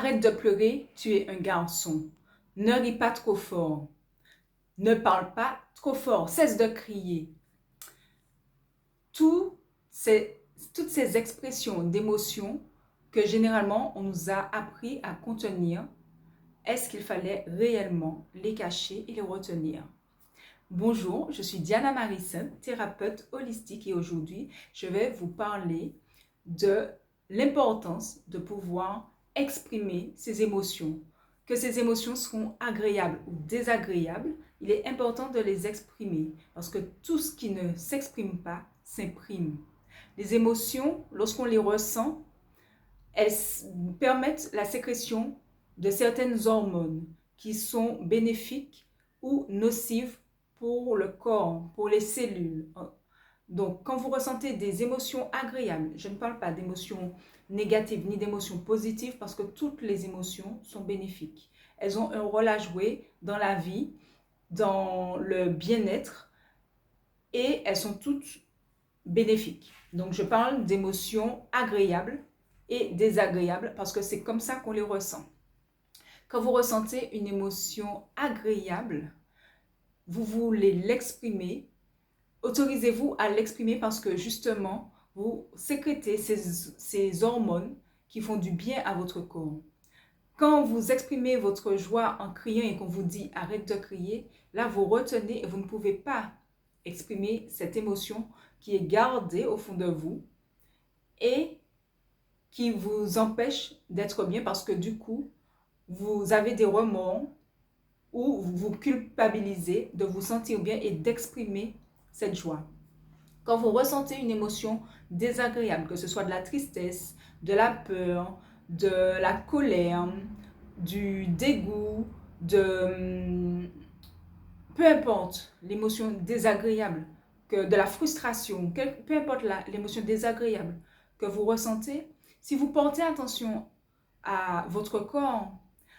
Arrête de pleurer, tu es un garçon. Ne ris pas trop fort. Ne parle pas trop fort. Cesse de crier. Tout toutes ces expressions d'émotions que généralement on nous a appris à contenir, est-ce qu'il fallait réellement les cacher et les retenir? Bonjour, je suis Diana Marison, thérapeute holistique et aujourd'hui, je vais vous parler de l'importance de pouvoir exprimer ses émotions. Que ces émotions seront agréables ou désagréables, il est important de les exprimer parce que tout ce qui ne s'exprime pas s'imprime. Les émotions, lorsqu'on les ressent, elles permettent la sécrétion de certaines hormones qui sont bénéfiques ou nocives pour le corps, pour les cellules. Donc, quand vous ressentez des émotions agréables, je ne parle pas d'émotions négatives ni d'émotions positives parce que toutes les émotions sont bénéfiques. Elles ont un rôle à jouer dans la vie, dans le bien-être et elles sont toutes bénéfiques. Donc, je parle d'émotions agréables et désagréables parce que c'est comme ça qu'on les ressent. Quand vous ressentez une émotion agréable, vous voulez l'exprimer, autorisez-vous à l'exprimer parce que justement, vous sécrétez ces hormones qui font du bien à votre corps. Quand vous exprimez votre joie en criant et qu'on vous dit arrête de crier, là vous retenez et vous ne pouvez pas exprimer cette émotion qui est gardée au fond de vous et qui vous empêche d'être bien parce que du coup, vous avez des remords ou vous vous culpabilisez de vous sentir bien et d'exprimer cette joie. Quand vous ressentez une émotion désagréable, que ce soit de la tristesse, de la peur, de la colère, du dégoût, peu importe l'émotion désagréable, de la frustration, peu importe l'émotion désagréable que vous ressentez, si vous portez attention à votre corps,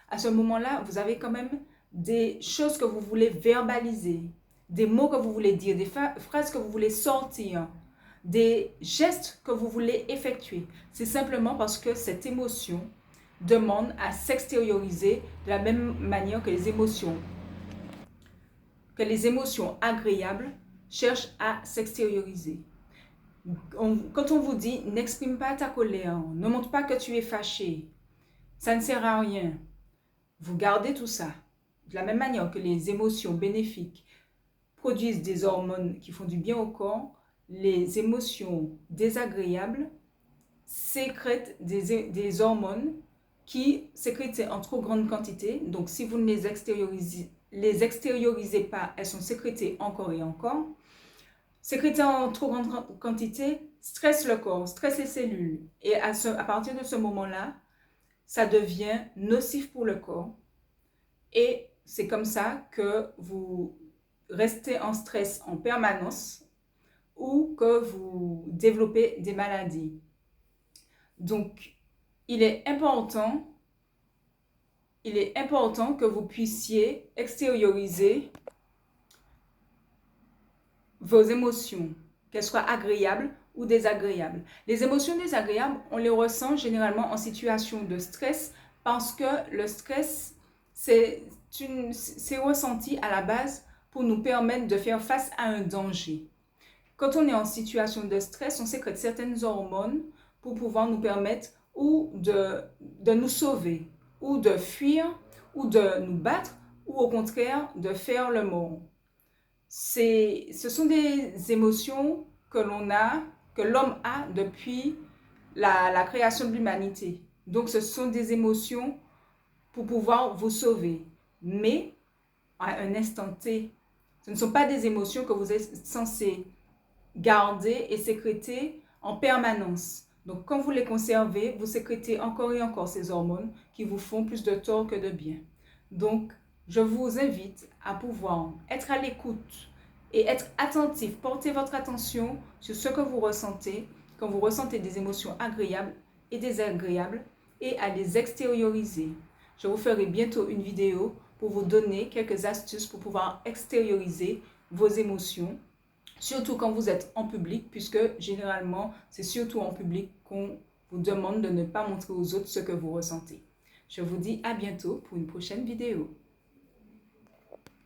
à ce moment-là, vous avez quand même des choses que vous voulez verbaliser, des mots que vous voulez dire, des phrases que vous voulez sortir, des gestes que vous voulez effectuer. C'est simplement parce que cette émotion demande à s'extérioriser de la même manière que les émotions agréables cherchent à s'extérioriser. Quand on vous dit n'exprime pas ta colère, ne montre pas que tu es fâché, ça ne sert à rien. Vous gardez tout ça. De la même manière que les émotions bénéfiques produisent des hormones qui font du bien au corps, les émotions désagréables sécrètent des hormones qui sécrètent en trop grande quantité. Donc, si vous ne les extériorisez pas, elles sont sécrétées encore et encore. Sécréter en trop grande quantité stresse le corps, stresse les cellules. Et à partir de ce moment-là, ça devient nocif pour le corps. Et c'est comme ça que vous restez en stress en permanence ou que vous développez des maladies. Donc, il est important que vous puissiez extérioriser vos émotions, qu'elles soient agréables ou désagréables. Les émotions désagréables, on les ressent généralement en situation de stress parce que le stress, c'est ressenti à la base pour nous permettre de faire face à un danger. Quand on est en situation de stress, on sécrète certaines hormones pour pouvoir nous permettre ou de nous sauver, ou de fuir, ou de nous battre, ou au contraire de faire le mort. Ce sont des émotions que l'homme a depuis la création de l'humanité. Donc ce sont des émotions pour pouvoir vous sauver. Mais à un instant T, ce ne sont pas des émotions que vous êtes censé garder et sécréter en permanence. Donc quand vous les conservez, vous sécrétez encore et encore ces hormones qui vous font plus de tort que de bien. Donc je vous invite à pouvoir être à l'écoute et être attentif, porter votre attention sur ce que vous ressentez quand vous ressentez des émotions agréables et désagréables et à les extérioriser. Je vous ferai bientôt une vidéo pour vous donner quelques astuces pour pouvoir extérioriser vos émotions, surtout quand vous êtes en public, puisque généralement, c'est surtout en public qu'on vous demande de ne pas montrer aux autres ce que vous ressentez. Je vous dis à bientôt pour une prochaine vidéo.